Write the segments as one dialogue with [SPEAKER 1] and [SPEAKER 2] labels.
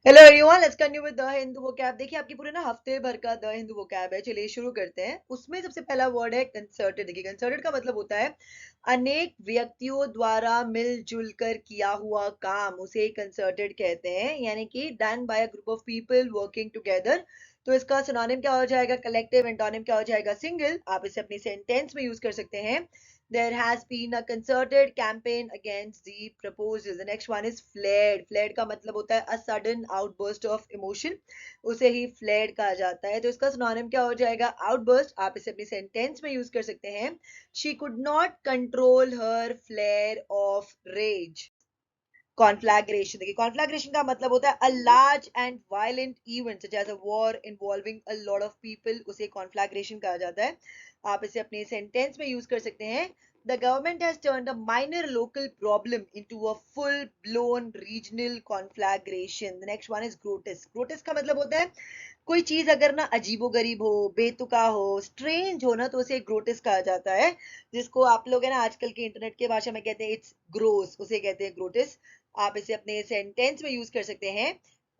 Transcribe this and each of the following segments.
[SPEAKER 1] Hello everyone, let's continue with the Hindu vocab. देखिए आपके पूरे ना हफ्ते भर का द हिंदू वोकैब है। चलिए शुरू करते हैं। उसमें सबसे पहला वर्ड है कंसर्टेड। देखिए कंसर्टेड का मतलब होता है अनेक व्यक्तियों द्वारा मिलजुल कर किया हुआ काम, उसे कंसर्टेड कहते हैं, यानी कि done by a group of people working together. तो इसका सिनोनिम क्या हो जाएगा? कलेक्टिव। एंटोनिम क्या हो जाएगा? सिंगल। आप इसे अपनी सेंटेंस में यूज कर सकते हैं। There has been a concerted campaign against the proposals. The next one is flared. Flared का मतलब होता है a sudden outburst of emotion. उसे ही flared कहा जाता है। तो इसका synonym क्या हो जाएगा? Outburst. आप इसे अपनी sentence में use कर सकते हैं. She could not control her flare of rage. कॉन्फ्लैग्रेशन। देखिए कॉन्फ्लैग्रेशन का मतलब होता है a large and violent event such as a war involving a lot of people, उसे कॉन्फ्लैग्रेशन कहा जाता है। आप इसे अपने सेंटेंस में यूज कर सकते हैं। The government has turned a minor local problem into a full blown regional conflagration. The next one is grotesque. Grotesque का मतलब होता है कोई चीज अगर ना अजीबोगरीब हो, बेतुका हो, स्ट्रेंज हो ना, तो उसे ग्रोटेस्क कहा जाता है। जिसको आप लोग है ना आजकल के इंटरनेट के भाषा में कहते हैं इट्स ग्रोस, उसे कहते हैं ग्रोटेस्क। आप इसे अपने सेंटेंस में यूज कर सकते हैं।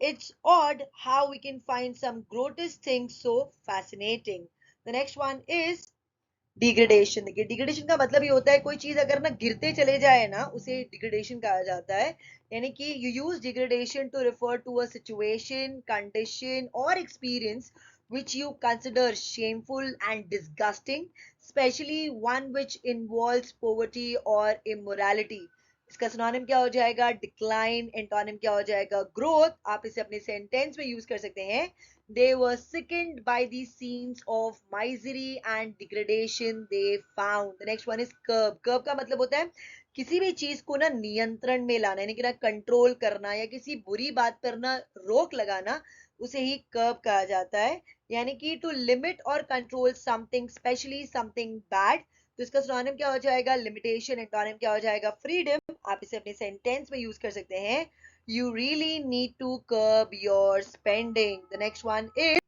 [SPEAKER 1] It's odd how we can find some grotesque things so fascinating. The next one is degradation. देखिए डिग्रेडेशन का मतलब ये होता है कोई चीज अगर ना गिरते चले जाए ना, उसे डिग्रेडेशन कहा जाता है। यानी कि you use degradation to refer to a situation, condition or experience which you consider shameful and disgusting, especially one which involves poverty or immorality. इसका सिनोनिम क्या हो जाएगा? डिक्लाइन। एंटोनिम क्या हो जाएगा? ग्रोथ। आप इसे अपने सेंटेंस में यूज कर सकते हैं। They were sickened by the scenes of misery and degradation they found. The next one is curb. Curb का मतलब होता है किसी भी चीज को ना नियंत्रण में लाना, यानी कि ना कंट्रोल करना या किसी बुरी बात पर ना रोक लगाना, उसे ही कर्ब कहा जाता है। यानी कि टू लिमिट और control something, specially something bad. तो इसका सिनोनिम क्या हो जाएगा? लिमिटेशन। एंटोनिम क्या हो जाएगा? फ्रीडम। आप इसे अपने सेंटेंस में यूज कर सकते हैं। You really need to curb your spending. The next one is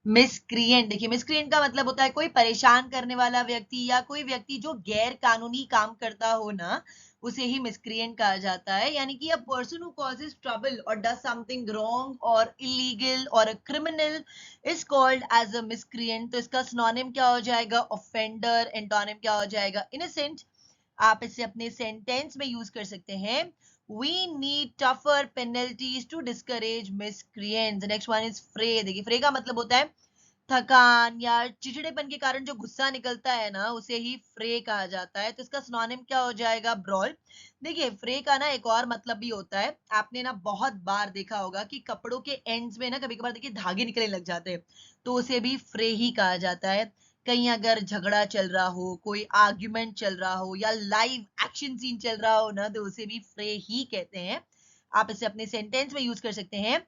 [SPEAKER 1] miscreant. देखिए मिसक्रिएंट का मतलब होता है कोई परेशान करने वाला व्यक्ति या कोई व्यक्ति जो गैर कानूनी काम करता हो ना, उसे ही मिसक्रिएंट कहा जाता है। यानी कि a person who causes trouble or does something wrong or illegal or a criminal is called as a miscreant. तो इसका सिनोनिम क्या हो जाएगा? ऑफेंडर। एंटोनिम क्या हो जाएगा? इनोसेंट। आप इसे अपने सेंटेंस में यूज कर सकते हैं। We need tougher penalties to discourage miscreants. The next one is fray. देखिए फ्रे का मतलब होता है थकान या चिड़चिड़ेपन के कारण जो गुस्सा निकलता है ना, उसे ही फ्रे कहा जाता है। तो इसका सिनोनिम क्या हो जाएगा? ब्रॉल। देखिए फ्रे का ना एक और मतलब भी होता है। आपने ना बहुत बार देखा होगा कि कपड़ों के एंड्स में ना कभी कभार देखिए धागे निकलने लग जाते हैं, तो उसे भी फ्रे ही कहा जाता है। कहीं अगर झगड़ा चल रहा हो, कोई आर्ग्यूमेंट चल रहा हो या लाइव एक्शन सीन चल रहा हो ना, तो उसे भी फ्रे ही कहते हैं। आप इसे अपने सेंटेंस में यूज कर सकते हैं।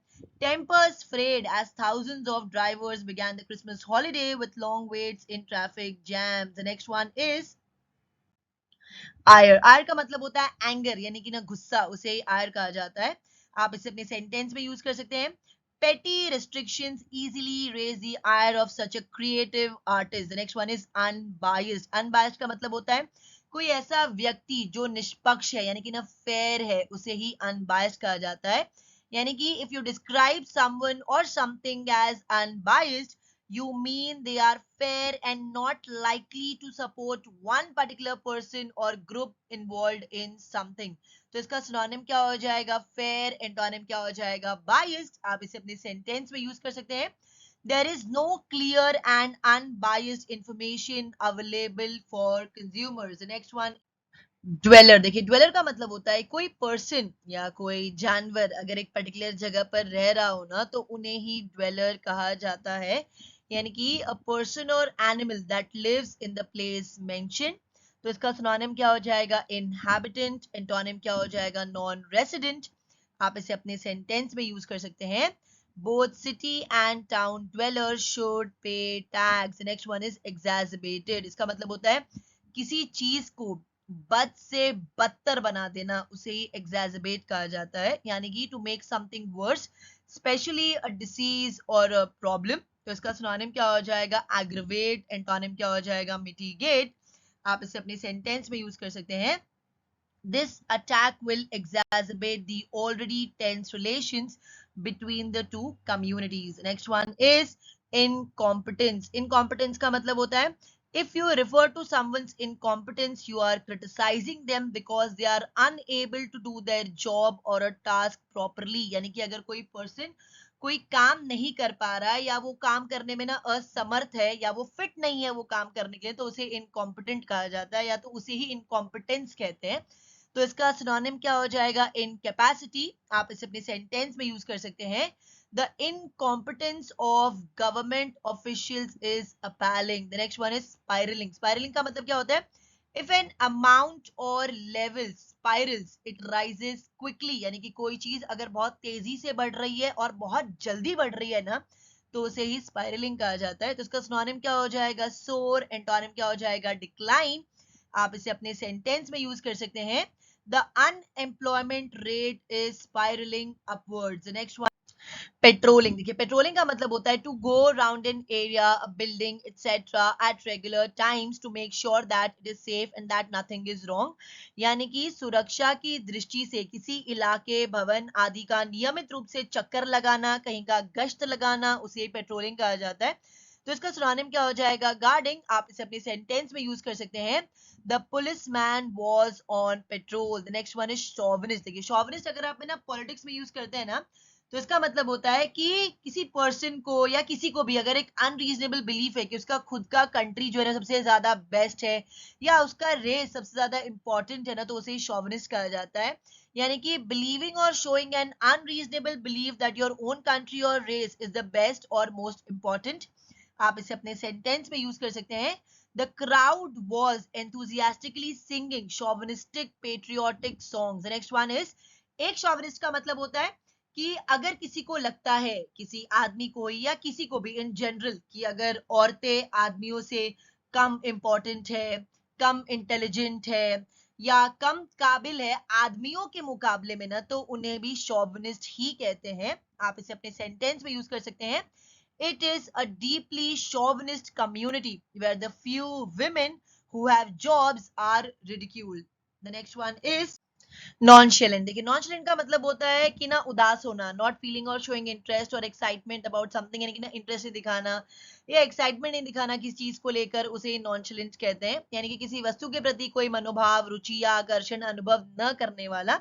[SPEAKER 1] Tempers frayed as thousands of drivers began the Christmas holiday with long waits in traffic jams. The next one is ire. Ire का मतलब होता है एंगर, यानी कि ना गुस्सा, उसे आयर कहा जाता है। आप इसे अपने सेंटेंस में यूज कर सकते हैं। Petty restrictions easily raise the ire of such a creative artist. The next one is unbiased. Unbiased का मतलब होता है कोई ऐसा व्यक्ति जो निष्पक्ष है, यानी कि ना फेयर है, उसे ही अनबायस्ड कहा जाता है। यानी कि if you describe someone or something as unbiased, you mean they are fair and not likely to support one particular person or group involved in something. तो इसका सिनोनिम क्या हो जाएगा? फेयर। एंटोनिम क्या हो जाएगा? बायस्ड। आप इसे अपने सेंटेंस में यूज कर सकते हैं। There is no clear and unbiased information available for consumers. The next one, dweller. देखिए ड्वेलर का मतलब होता है कोई पर्सन या कोई जानवर अगर एक पर्टिकुलर जगह पर रह रहा हो ना, तो उन्हें ही ड्वेलर कहा जाता है। यानी कि a person or animal that lives in the place mention. तो इसका सिनोनिम क्या हो जाएगा? इनहैबिटेंट। एंटोनिम क्या हो जाएगा? Non resident. आप इसे अपने सेंटेंस में यूज कर सकते हैं। Both city and town dwellers should pay tax. The next one is exacerbated. इसका मतलब होता है किसी चीज को बद से बदतर बना देना, उसे ही एग्जैजरबेट कहा जाता है। यानी कि to make something worse, specially a disease or a problem. तो इसका सिनोनिम क्या हो जाएगा? एग्रीवेट। एंटोनिम क्या हो जाएगा? मिटिगेट। आप इसे अपने सेंटेंस में यूज कर सकते हैं। This attack will exacerbate the already tense relations between the two communities. Next one is incompetence. Incompetence का मतलब होता है if you refer to someone's incompetence, you are criticizing them because they are unable to do their job or a task properly. यानी कि अगर कोई person कोई काम नहीं कर पा रहा है या वो काम करने में ना असमर्थ है या वो फिट नहीं है वो काम करने के लिए, तो उसे इनकॉम्पिटेंट कहा जाता है या तो उसे ही इनकॉम्पिटेंस कहते हैं। तो इसका सिनोनिम क्या हो जाएगा? इनकैपेसिटी। आप इसे अपने सेंटेंस में यूज कर सकते हैं। The incompetence of government officials is appalling. The next one is spiralling. Spiralling का मतलब क्या होता है? इफ एन अमाउंट और level spirals it rises quickly, यानी कि कोई चीज अगर बहुत तेजी से बढ़ रही है और बहुत जल्दी बढ़ रही है ना, तो उसे ही स्पाइरलिंग कहा जाता है। तो इसका सिनोनिम क्या हो जाएगा? सोर। एंटोनिम क्या हो जाएगा? डिक्लाइन। आप इसे अपने सेंटेंस में यूज कर सकते हैं। The unemployment rate is spiraling upwards. The next one, patrolling. देखिए पेट्रोलिंग का मतलब होता है to go around an area, building etcetera at regular times to make sure that it is safe and that nothing is wrong. यानी कि सुरक्षा की दृष्टि से किसी इलाके, भवन आदि का नियमित रूप से चक्कर लगाना, कहीं का गश्त लगाना, उसे पेट्रोलिंग कहा जाता है। तो इसका सिनोनिम क्या हो जाएगा? गार्डिंग। आप इसे अपने सेंटेंस में यूज कर सकते हैं। The policeman was on petrol. The next one is chauvinist. देखिए शॉविनिस्ट अगर आप ना पॉलिटिक्स में यूज करते हैं ना, तो इसका मतलब होता है कि किसी पर्सन को या किसी को भी अगर एक अनरीजनेबल बिलीफ है कि उसका खुद का कंट्री जो है ना सबसे ज्यादा बेस्ट है या उसका रेस सबसे ज्यादा इंपॉर्टेंट है ना, तो उसे शॉविनिस्ट कहा जाता है। यानी कि believing or showing an unreasonable believe that your own country or race is the best or most important. आप इसे अपने सेंटेंस में यूज कर सकते हैं। The crowd was enthusiastically singing chauvinistic patriotic songs. Next one is, एक chauvinist का मतलब होता है कि अगर किसी को लगता है, किसी आदमी को या किसी को भी इन जनरल, कि अगर औरतें आदमियों से कम इंपॉर्टेंट है, कम इंटेलिजेंट है या कम काबिल है आदमियों के मुकाबले में ना, तो उन्हें भी शॉविनिस्ट ही कहते हैं। आप इसे अपने सेंटेंस में यूज कर सकते हैं। It is a deeply chauvinist community where the few women who have jobs are ridiculed. The next one is नॉनशेलेंट। देखिए नॉनशेलेंट का मतलब होता है कि ना उदास होना, नॉट फीलिंग और शोइंग इंटरेस्ट और एक्साइटमेंट अबाउट समथिंग, यानी कि ना इंटरेस्ट नहीं दिखाना या एक्साइटमेंट नहीं दिखाना किसी चीज को लेकर, उसे नॉनशेलेंट कहते हैं। यानी कि किसी वस्तु के प्रति कोई मनोभाव, रुचि या आकर्षण अनुभव न करने वाला।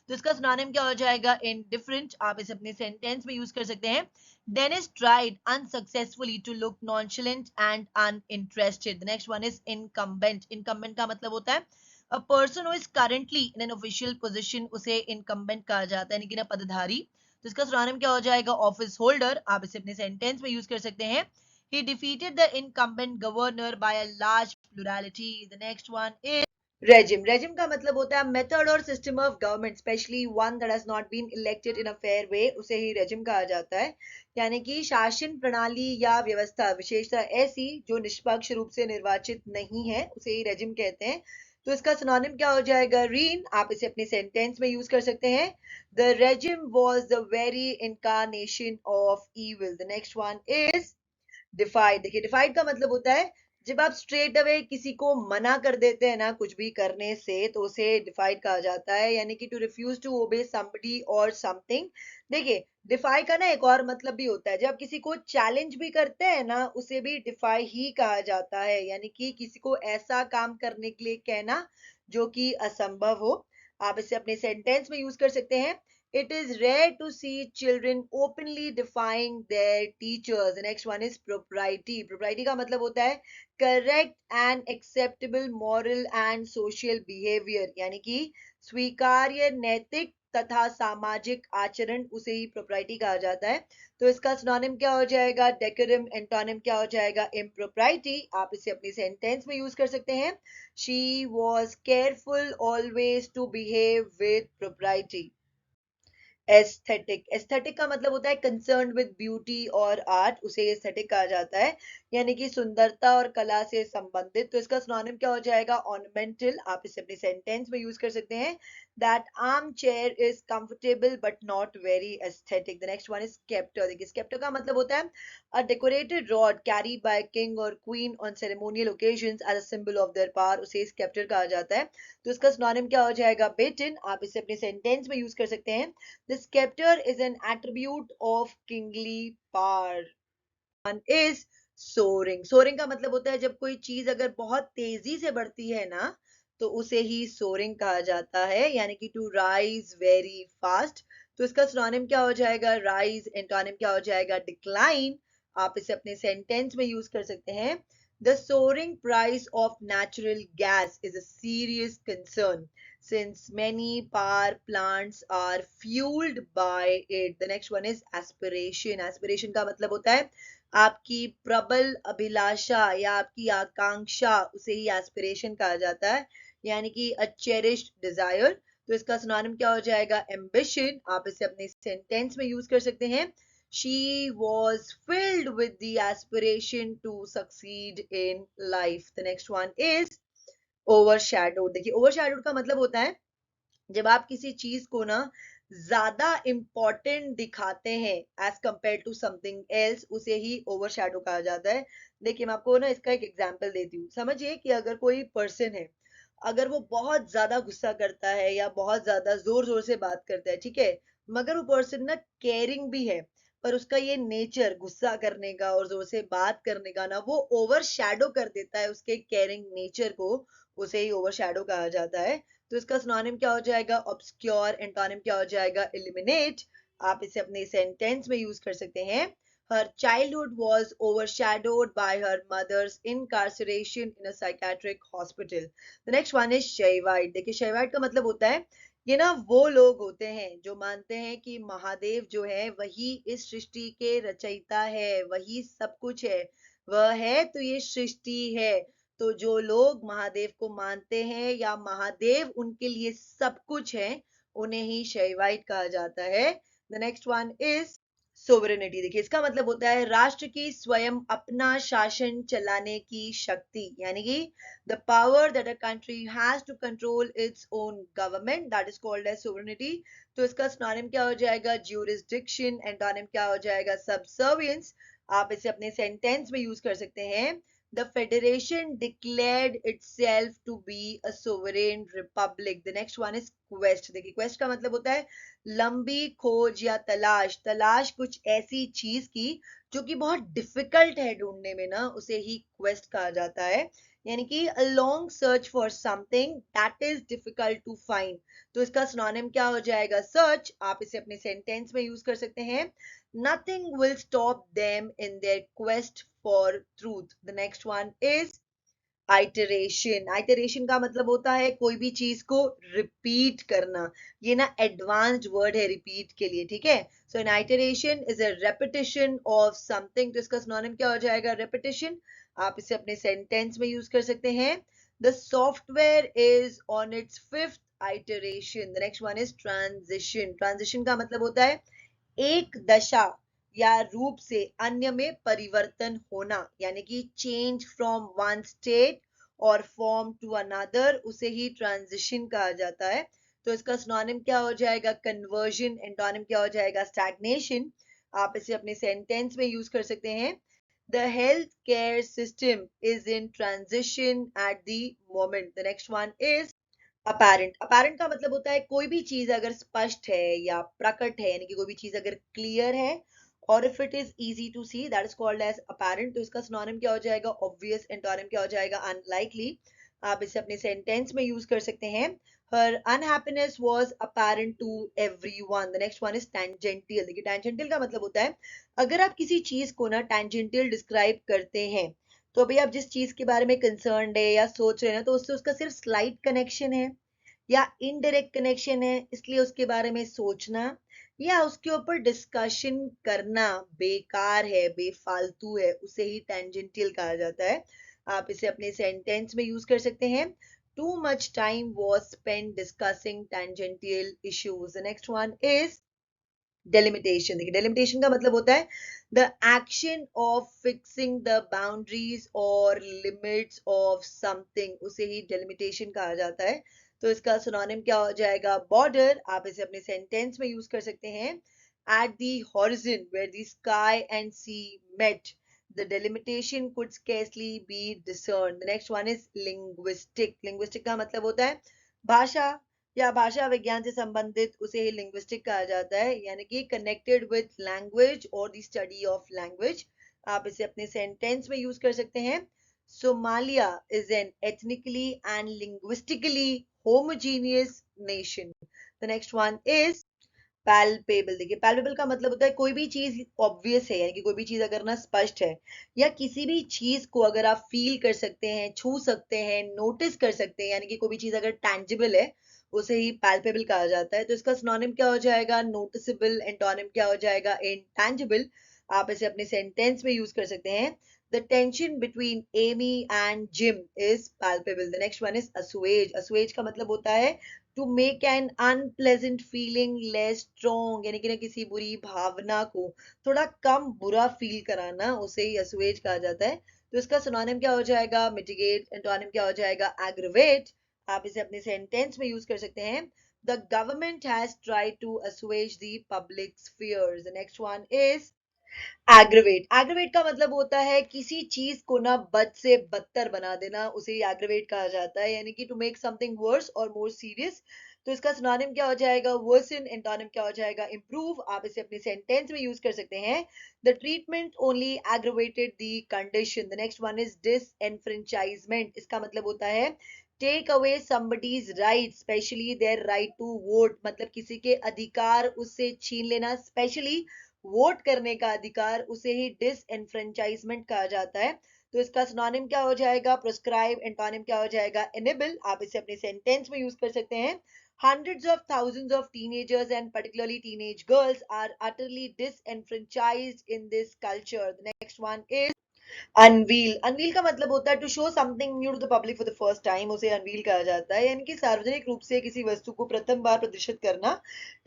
[SPEAKER 1] तो इसका सिनोनिम क्या हो जाएगा? इनडिफरेंट। आप इसे अपने सेंटेंस में यूज कर सकते हैं। Dennis tried unsuccessfully to look nonchalant and uninterested. The next one is incumbent. Incumbent का मतलब होता है a person who is currently in an official position, उसे incumbent कहा जाता है, यानी कि ना पदधारी। तो इसका सिनोनिम क्या हो जाएगा? Office holder. आप इसे अपने सेंटेंस में यूज कर सकते हैं। He defeated the incumbent governor by a large plurality. The next one is regime. Regime का मतलब होता है मेथड और system of government, especially one that has not been elected in a fair way, उसे ही रेजिम कहा जाता है। यानी कि शासन प्रणाली या व्यवस्था विशेषतः ऐसी जो निष्पक्ष रूप से निर्वाचित नहीं है, उसे ही रेजिम कहते हैं। तो इसका सिनोनिम क्या हो जाएगा? रीन। आप इसे अपने सेंटेंस में यूज कर सकते हैं। The regime was the very incarnation of evil. The next one is defied. देखिए डिफाइड का मतलब होता है जब आप स्ट्रेट अवे किसी को मना कर देते हैं ना कुछ भी करने से, तो उसे डिफाइड कहा जाता है। यानी कि to refuse to obey somebody or something. देखिए डिफाई का ना एक और मतलब भी होता है, जब आप किसी को चैलेंज भी करते हैं ना, उसे भी डिफाई ही कहा जाता है। यानी कि किसी को ऐसा काम करने के लिए कहना जो कि असंभव हो। आप इसे अपने सेंटेंस में यूज कर सकते हैं। It is rare to see children openly defying their teachers. The next one is propriety. Propriety का मतलब होता है correct and acceptable moral and social behavior, यानी कि स्वीकार्य नैतिक तथा सामाजिक आचरण, उसे ही propriety कहा जाता है। तो इसका सिनोनिम क्या हो जाएगा? decorum। एंटोनिम क्या हो जाएगा? impropriety। आप इसे अपनी सेंटेंस में यूज कर सकते हैं। She was careful always to behave with propriety. Aesthetic. Aesthetic का मतलब होता है कंसर्न विद ब्यूटी और आर्ट, उसे एस्थेटिक कहा जाता है। यानी कि सुंदरता और कला से संबंधित। तो इसका सिनोनिम क्या हो जाएगा? ऑर्नामेंटल। आप इसे अपने सेंटेंस में यूज कर सकते हैं। That armchair is comfortable but not very aesthetic. The next one is scepter. देखिए scepter का मतलब होता है a decorated rod carried by king or queen on ceremonial occasions as a symbol of their power. उसे scepter कहा जाता है. तो इसका synonym क्या हो जाएगा? Baton. आप इसे अपने sentence में use कर सकते हैं. The scepter is an attribute of kingly power. One is soaring. Soaring का मतलब होता है जब कोई चीज अगर बहुत तेजी से बढ़ती है ना, तो उसे ही soaring कहा जाता है, यानी कि to rise very fast. तो इसका synonym क्या हो जाएगा? Rise. Antonym क्या हो जाएगा? Decline. आप इसे अपने sentence में use कर सकते हैं. The soaring price of natural gas is a serious concern since many power plants are fueled by it. The next one is aspiration. Aspiration का मतलब होता है आपकी प्रबल अभिलाषा या आपकी आकांक्षा, उसे ही एस्पिरेशन कहा जाता है, यानी कि अ चेरिश्ड डिजायर. तो इसका सिनोनिम क्या हो जाएगा? एम्बिशन. आप इसे अपने सेंटेंस में यूज कर सकते हैं. She was filled with the aspiration to succeed in life. The next one is overshadowed. देखिए ओवरशैडोड का मतलब होता है जब आप किसी चीज को ना ज्यादा इंपॉर्टेंट दिखाते हैं as compare to something else, उसे ही ओवरशैडो कहा जाता है. देखिए मैं आपको ना इसका एक एग्जांपल देती हूँ. समझिए कि अगर कोई पर्सन है, अगर वो बहुत ज्यादा गुस्सा करता है या बहुत ज्यादा जोर जोर से बात करता है, ठीक है, मगर वो पर्सन ना केयरिंग भी है, पर उसका ये नेचर गुस्सा करने का और जोर से बात करने का ना, वो ओवरशैडो कर देता है उसके केयरिंग नेचर को, उसे ही ओवरशैडो कहा जाता है. तो इसका सिनोनिम क्या हो जाएगा? ऑब्सक्योर. एंटोनिम क्या हो जाएगा? एलिमिनेट. आप इसे अपने सेंटेंस में यूज कर सकते हैं. Her childhood was overshadowed by her mother's incarceration in a psychiatric hospital. The next one is Shaivite. देखिए Shaivite का मतलब होता है, ये ना वो लोग होते हैं जो मानते हैं कि महादेव जो है वही इस सृष्टि के रचयिता है, वही सब कुछ है, वह है तो ये सृष्टि है. तो जो लोग महादेव को मानते हैं या महादेव उनके लिए सब कुछ है, उन्हें ही शैवाइट कहा जाता है. The next one is sovereignty. देखिए इसका मतलब होता है राष्ट्र की स्वयं अपना शासन चलाने की शक्ति, यानी कि the power that a country has to control its own government, that is called as sovereignty. तो इसका सिनोनिम क्या हो जाएगा? ज्यूरिसडिक्शन. एंटोनिम क्या हो जाएगा? सबसर्वियंस. आप इसे अपने सेंटेंस में यूज कर सकते हैं. The federation declared itself to be a sovereign republic. The next one is quest. देखिए quest का मतलब होता है लंबी खोज या तलाश. तलाश कुछ ऐसी चीज की जो कि बहुत डिफिकल्ट है ढूंढने में ना, उसे ही quest कहा जाता है, यानी कि a long search for something that is difficult to find. तो इसका सिनोनिम क्या हो जाएगा? सर्च. आप इसे अपने सेंटेंस में यूज कर सकते हैं. Nothing will stop them in their quest for truth. The next one is iteration. Iteration का मतलब होता है कोई भी चीज को रिपीट करना. ये ना एडवांस्ड वर्ड है रिपीट के लिए, ठीक है. So an iteration is a repetition of something. तो इसका सिनोनिम क्या हो जाएगा? रेपिटेशन. आप इसे अपने सेंटेंस में यूज कर सकते हैं. The software is on it's fifth iteration. The next one is transition. Transition का मतलब होता है एक दशा या रूप से अन्य में परिवर्तन होना, यानी कि चेंज फ्रॉम वन स्टेट और फॉर्म टू अनदर, उसे ही ट्रांजिशन कहा जाता है. तो इसका सिनोनिम क्या हो जाएगा? कन्वर्जन. एंटोनिम क्या हो जाएगा? स्टैग्नेशन. आप इसे अपने सेंटेंस में यूज कर सकते हैं. The health care system is in transition at the moment. The next one is apparent. Apparent का मतलब होता है कोई भी चीज अगर स्पष्ट है या प्रकट है, यानी कि कोई भी चीज अगर क्लियर है, और if it is easy to see, that is called as apparent. तो इसका सिनोनिम क्या हो जाएगा? ऑब्वियस. एंटोनिम क्या हो जाएगा? अनलाइकली. आप इसे अपने सेंटेंस में यूज कर सकते हैं. Her unhappiness was apparent to everyone. The next one is tangential. देखिए टेंजेंटियल का मतलब होता है अगर आप किसी चीज को ना टेंजेंटियल डिस्क्राइब करते हैं, तो अभी आप जिस चीज के बारे में कंसर्न है या सोच रहे हैं ना, तो उससे उसका सिर्फ स्लाइट कनेक्शन है या इनडायरेक्ट कनेक्शन है, इसलिए उसके बारे में सोचना या उसके ऊपर डिस्कशन करना बेकार है, बेफालतू है, उसे ही टेंजेंटियल कहा जाता है. आप इसे अपने सेंटेंस में यूज कर सकते हैं. Too much time was spend discussing tangential issues. The next one is delimitation. देखिए डेलिमिटेशन का मतलब होता है the action of fixing the boundaries और लिमिट्स ऑफ समथिंग, उसे ही डेलिमिटेशन कहा जाता है. तो इसका सिनोनिम क्या हो जाएगा? बॉर्डर। आप इसे अपने सेंटेंस में यूज कर सकते हैं। At the horizon where the sky and sea met, the delimitation could scarcely be discerned. The next one is linguistic. Linguistic का मतलब होता है भाषा या भाषा विज्ञान से संबंधित, उसे ही लिंग्विस्टिक कहा जाता है, यानी कि कनेक्टेड विद लैंग्वेज और द स्टडी ऑफ लैंग्वेज। आप इसे अपने सेंटेंस में यूज कर सकते हैं। Somalia is an ethnically and linguistically homogeneous nation. The next one is palpable. देखिए पैल्पेबल का मतलब होता है कोई भी चीज ऑब्वियस है, यानी कि कोई भी चीज अगर ना स्पष्ट है, या किसी भी चीज को अगर आप फील कर सकते हैं, छू सकते हैं, नोटिस कर सकते हैं, यानी कि कोई भी चीज अगर टैंजिबल है, उसे ही पैल्पेबल कहा जाता है। तो इसका सिनोनिम क्या हो जाएगा? नोटिसेबल। एंटोनिम क्या हो जाएगा? इनटैंजिबल। आप इसे अपने सेंटेंस में यूज कर सकते हैं। The tension between Amy and Jim is palpable. The next one is assuage. Assuage का मतलब होता है to make an unpleasant feeling less strong, यानी कि ना किसी बुरी भावना को थोड़ा कम बुरा फील कराना, उसे ही assuage कहा जाता है। तो इसका सिनोनिम क्या हो जाएगा? mitigate। एंटोनिम क्या हो जाएगा? aggravate। आप इसे अपने सेंटेंस में यूज कर सकते हैं। The government has tried to assuage the public's fears. The next one is aggravate. Aggravate का मतलब होता है किसी चीज को ना बद से बदतर बना देना, उसे एग्रीवेट कहा जाता है, यानी कि टू मेक समथिंग वर्स और मोर सीरियस। तो इसका सिनोनिम क्या हो जाएगा? वर्सन। एंटोनिम क्या हो जाएगा? इम्प्रूव। आप इसे अपने सेंटेंस में यूज कर सकते हैं। The treatment only aggravated the condition. The next one is disenfranchisement. इसका मतलब होता है take away somebody's right, especially their right to vote, मतलब किसी के अधिकार उससे छीन लेना, स्पेशली वोट करने का अधिकार, उसे ही डिसएनफ्रेंचाइजमेंट कहा जाता है। तो इसका सिनोनिम क्या हो जाएगा? प्रोस्क्राइब। एंटोनिम क्या हो जाएगा? इनेबल। आप इसे अपने सेंटेंस में यूज कर सकते हैं। Hundreds of thousands of teenagers and particularly teenage girls are utterly disenfranchised in this culture. The next one is unveil. Unveil का मतलब होता है to show something new to the public for the first time, उसे unveil कहा जाता है, यानी कि सार्वजनिक रूप से किसी वस्तु को प्रथम बार प्रदर्शित करना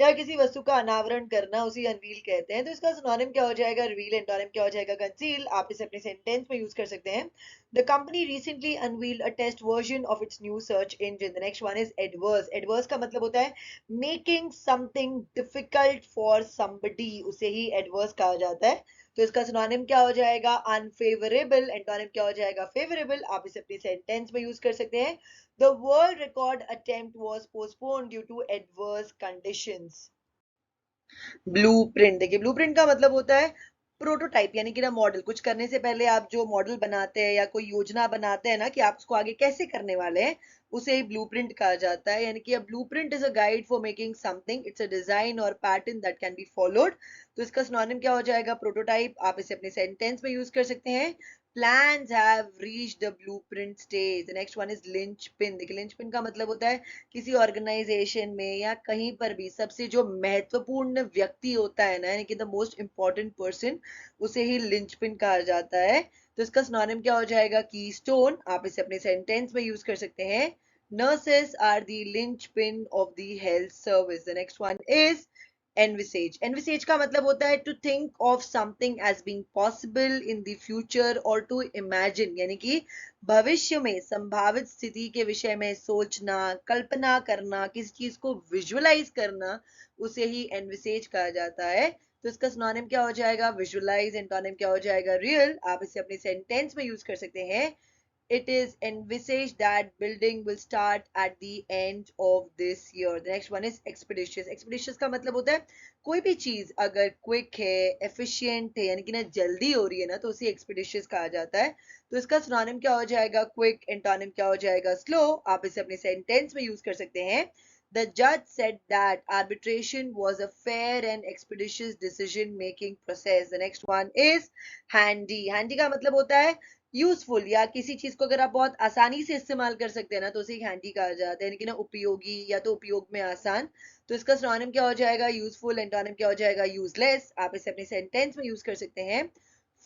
[SPEAKER 1] या किसी वस्तु का अनावरण करना, उसे अनवील कहते हैं। तो इसका सिनोनिम क्या हो जाएगा? रिवील। एंटोनिम क्या हो जाएगा? कंसील। आप इसे अपने सेंटेंस में यूज कर सकते हैं। The company recently unveiled a test version of its new search engine. The next one is adverse. Adverse का मतलब होता है making something difficult for somebody, उसे ही एडवर्स कहा जाता है। तो इसका सिनोनिम क्या हो जाएगा? अनफेवरेबल। एंटोनिम क्या हो जाएगा? फेवरेबल। आप इसे अपने सेंटेंस में यूज कर सकते हैं। The world record attempt was postponed due to adverse conditions. Blueprint. देखिए ब्लूप्रिंट का मतलब होता है प्रोटोटाइप, यानी कि ना मॉडल। कुछ करने से पहले आप जो मॉडल बनाते हैं या कोई योजना बनाते हैं ना कि आप उसको आगे कैसे करने वाले हैं, उसे ही ब्लूप्रिंट कहा जाता है। यानी कि a blueprint is a guide for making something, it's a design और pattern that can be followed. तो इसका सिनोनिम क्या हो जाएगा? प्रोटोटाइप। आप इसे अपने सेंटेंस में यूज कर सकते हैं। plans have reached the blueprint stage. The next one is linchpin। देखिए linchpin का मतलब होता है किसी ऑर्गेनाइजेशन में या कहीं पर भी सबसे जो महत्वपूर्ण व्यक्ति होता है ना, यानी कि द मोस्ट इंपॉर्टेंट पर्सन, उसे ही लिंचपिन कहा जाता है। तो इसका सिनोनिम क्या हो जाएगा? कीस्टोन। आप इसे अपने सेंटेंस में यूज कर सकते हैं। Nurses are the linchpin of the health service. The next one is envisage. Envisage का मतलब होता है to think of something as being possible in the future or to imagine, यानी कि भविष्य में संभावित स्थिति के विषय में सोचना, कल्पना करना, किसी चीज को विजुअलाइज करना, उसे ही एनविसेज कहा जाता है। तो इसका सिनोनिम क्या हो जाएगा? विजुअलाइज। एंटोनिम क्या हो जाएगा? रियल। आप इसे अपने सेंटेंस में यूज कर सकते हैं। it is envisaged that building will start at the end of this year. The next one is expeditious. Expeditious का मतलब होता है कोई भी चीज अगर क्विक है, efficient है, यानी कि ना जल्दी हो रही है ना, तो उसे expeditious कहा जाता है। तो इसका सिनोनिम क्या हो जाएगा? क्विक। एंटोनिम क्या हो जाएगा? स्लो। आप इसे अपने सेंटेंस में यूज कर सकते हैं। The judge said that arbitration was a fair and expeditious decision making process. The next one is handy. Handy का मतलब होता है यूजफुल, या किसी चीज को अगर आप बहुत आसानी से इस्तेमाल कर सकते हैं ना, तो उसे हैंडी कहा जाता है, यानी कि ना उपयोगी या तो उपयोग में आसान। तो इसका सिनोनिम क्या हो जाएगा? यूजफुल। एंटोनिम क्या हो जाएगा? यूजलेस। आप इसे अपने सेंटेंस में यूज कर सकते हैं।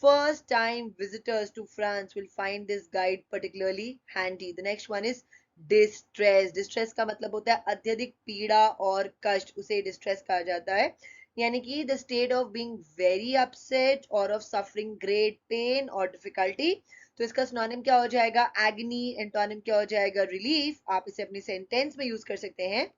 [SPEAKER 1] First time visitors to France will find this guide particularly handy. The next one is distress. Distress का मतलब होता है अत्यधिक पीड़ा और कष्ट, उसे डिस्ट्रेस कहा जाता है। यानी कि the state of being very upset और ऑफ सफरिंग ग्रेट पेन और डिफिकल्टी। तो इसका सिनोनिम क्या हो जाएगा? एग्नी। एंटोनिम क्या हो जाएगा? रिलीफ। आप इसे अपनी सेंटेंस में यूज कर सकते हैं।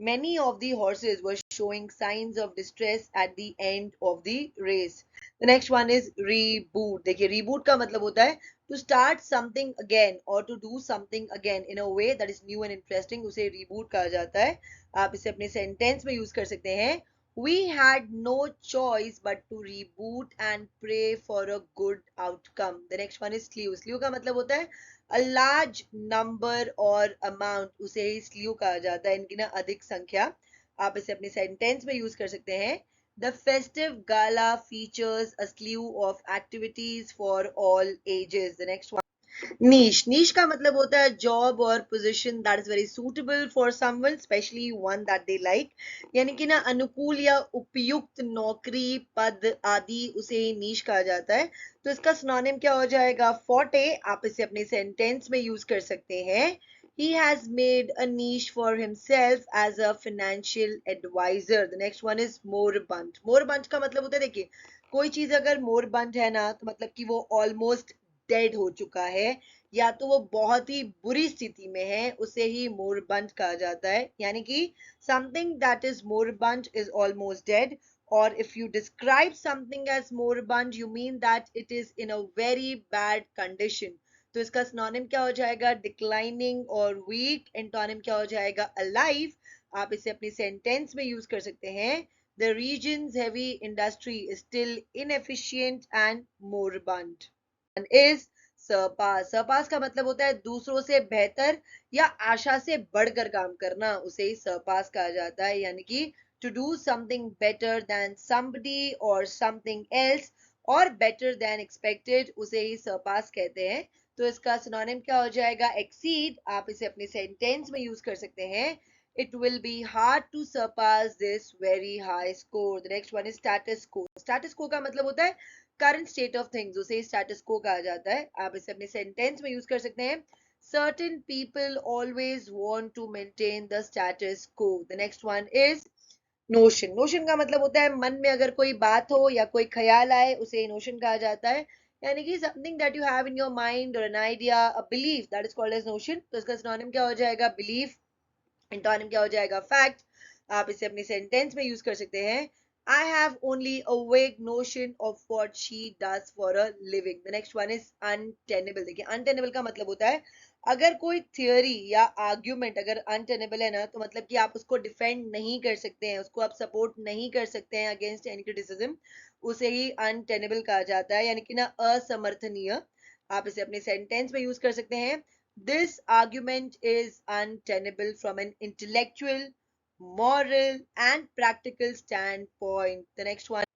[SPEAKER 1] Many of the horses were showing signs of distress at the end of the race. The next one is reboot. देखिए reboot का मतलब होता है to start something again or to do something again in a way that is new and interesting. उसे reboot कहा जाता है। आप इसे अपने sentence में use कर सकते हैं। We had no choice but to reboot and pray for a good outcome. The next one is slew. Slew का मतलब होता है a large number और amount, उसे ही slew कहा जाता है, इनकी ना अधिक संख्या। आप इसे अपनी सेंटेंस में यूज कर सकते हैं। The festive gala features a slew of activities for all ages. The next one, नीश। नीश का मतलब होता है जॉब और position that is very suitable for someone, specially one that they like. यानी कि ना अनुकूल या उपयुक्त नौकरी, पद आदि, उसे नीश कहा जाता है। तो इसका सिनोनिम क्या हो जाएगा? फॉर्टे। आप इसे अपने सेंटेंस में यूज कर सकते हैं। He has made a niche for himself as a financial advisor. The next one is moribund. Moribund का मतलब होता है, देखिए कोई चीज अगर मोरबंद है ना, तो मतलब कि वो ऑलमोस्ट डेड हो चुका है, या तो वो बहुत ही बुरी स्थिति में है, उसे ही मोरबंद कहा जाता है। यानी कि something that is moribund is almost dead. और if you describe something as moribund, you mean that it is in a very bad condition. तो इसका सिनोनिम क्या हो जाएगा? डिक्लाइनिंग और वीक। एंटोनिम क्या हो जाएगा? अलाइव। आप इसे अपनी सेंटेंस में यूज कर सकते हैं। The region's heavy industry is still inefficient and moribund. Is surpass. Surpass का मतलब होता है दूसरों से बेहतर या आशा से बढ़कर काम करना, उसे ही surpass कहा जाता है। यानी कि to do something better than somebody or something else और better than expected, उसे ही surpass कहते हैं। तो इसका सिनोनिम क्या हो जाएगा? exceed। आप इसे अपनी सेंटेंस में यूज कर सकते हैं। It will be hard to surpass this very high score. The next one is status quo. Status quo का मतलब होता है करंट स्टेट ऑफ थिंग्स, उसे स्टेटस को कहा जाता है। आप इसे अपने सेंटेंस में यूज कर सकते हैं। Certain people always want to maintain the status quo. The next one is notion. Notion का मतलब होता है मन में अगर कोई बात हो या कोई ख्याल आए, उसे notion कहा जाता है। यानी कि something that you have in your mind or an idea, a belief, that is called as notion. तो इसका सिनोनिम क्या हो जाएगा? belief। एंटोनिम क्या हो जाएगा? फैक्ट। आप इसे अपनी सेंटेंस में यूज कर सकते हैं। I have only a vague notion of what she does for a living. The next one is untenable. देखिए untenable का मतलब होता है अगर कोई थियोरी या आर्ग्यूमेंट अगर अनटेनेबल है ना, तो मतलब कि आप उसको डिफेंड नहीं कर सकते हैं, उसको आप सपोर्ट नहीं कर सकते हैं अगेंस्ट एनी क्रिटिसिज्म, उसे ही अनटेनेबल कहा जाता है। यानी कि ना असमर्थनीय। आप इसे अपने सेंटेंस में यूज कर सकते हैं। This argument is untenable from an intellectual, moral, and practical standpoint. The next one,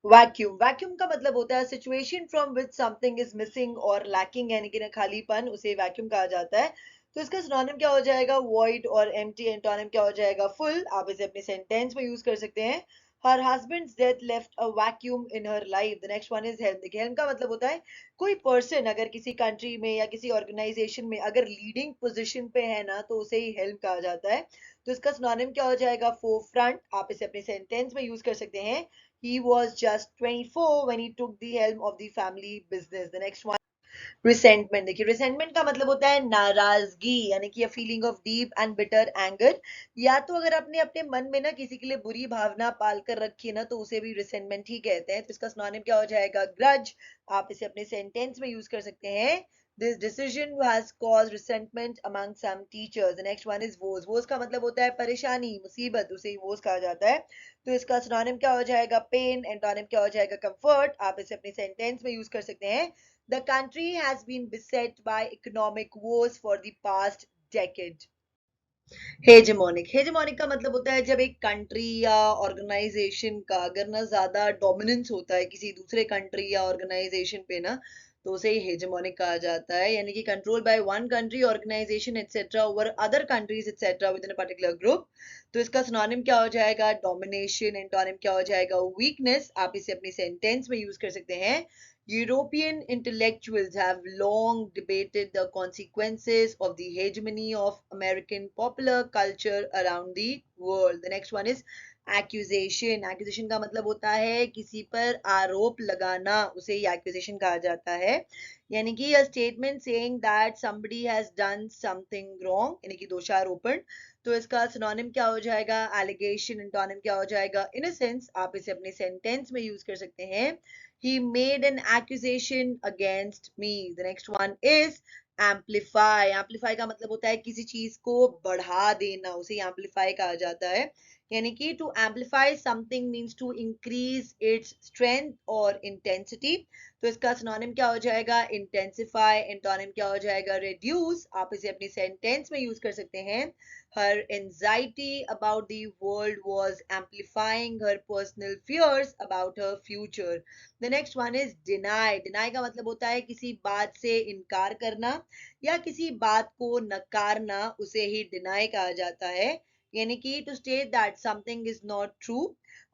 [SPEAKER 1] vacuum. Vacuum का मतलब होता है situation from which something is missing और लैकिंग, यानी कि ना खालीपन, उसे वैक्यूम कहा जाता है। तो इसका सिनोनिम क्या हो जाएगा? वॉइड और एम्प्टी। एंटोनिम क्या हो जाएगा? फुल। आप इसे अपने सेंटेंस में यूज कर सकते हैं। Her husband's death left a vacuum in her life. The next one is helm. देखिए हेल्म का मतलब होता है कोई पर्सन अगर किसी कंट्री में या किसी ऑर्गेनाइजेशन में अगर लीडिंग पोजीशन पे है ना, तो उसे ही हेल्म कहा जाता है। तो इसका सिनोनिम क्या हो जाएगा? Four front. आप इसे अपने सेंटेंस में यूज कर सकते हैं। He was just 24 when he took the helm of the family business. The next one, resentment। देखिए resentment का मतलब होता है नाराजगी, यानी कि a feeling of deep and bitter anger। या तो अगर आपने अपने मन में ना किसी के लिए बुरी भावना पाल कर रखी है ना, तो उसे भी resentment ही कहते हैं। तो इसका सिनोनिम क्या हो जाएगा? grudge। आप इसे अपने सेंटेंस में यूज कर सकते हैं। This decision has caused resentment among some teachers. The next one is woes. woes का मतलब होता है परेशानी, मुसीबत, उसे ही woes कहा जाता है। तो इसका सिनोनिम क्या हो जाएगा? पेन। एंटोनिम क्या हो जाएगा? कंफर्ट। आप इसे अपनी सेंटेंस में यूज कर सकते हैं। The country has been beset by economic woes for the past decade. Hegemonic. Hegemonic का मतलब होता है जब एक कंट्री या ऑर्गेनाइजेशन का अगर ना ज्यादा डोमिनेंस होता है किसी दूसरे कंट्री या ऑर्गेनाइजेशन पे ना, तो उसे हेजेमोनिक कहा जाता है। यानी कि control by one country, organization etcetera over other countries etcetera within a particular group. तो इसका सिनोनिम क्या हो जाएगा? डोमिनेशन। एंटोनिम क्या हो जाएगा? वीकनेस। आप इसे अपनी सेंटेंस में यूज कर सकते हैं। European intellectuals have long debated the consequences of the hegemony of American popular culture around the world. The next one is accusation का मतलब होता है किसी पर आरोप लगाना, उसे ही एक्यूजेशन कहा जाता है। यानी कि a statement saying that somebody has done something wrong, यानी कि दोषारोपण। तो इसका सिनोनिम क्या हो जाएगा? एलिगेशन। एंटोनिम क्या हो जाएगा? इन अ सेंस। आप इसे अपने सेंटेंस में यूज कर सकते हैं। He made an accusation against me. The next one is amplify. Amplify का मतलब होता है किसी चीज को बढ़ा देना, उसे amplify कहा जाता है। यानी कि to amplify something means to increase its strength or intensity. तो इसका सिनोनिम क्या हो जाएगा? intensify. एंटोनिम क्या हो जाएगा? reduce. आप इसे अपनी सेंटेंस में यूज कर सकते हैं। Her anxiety about the world was amplifying her personal fears about her future. The next one is deny. Deny का मतलब होता है किसी बात से इनकार करना या किसी बात को नकारना, उसे ही deny कहा जाता है। यानी कि to state that something is not true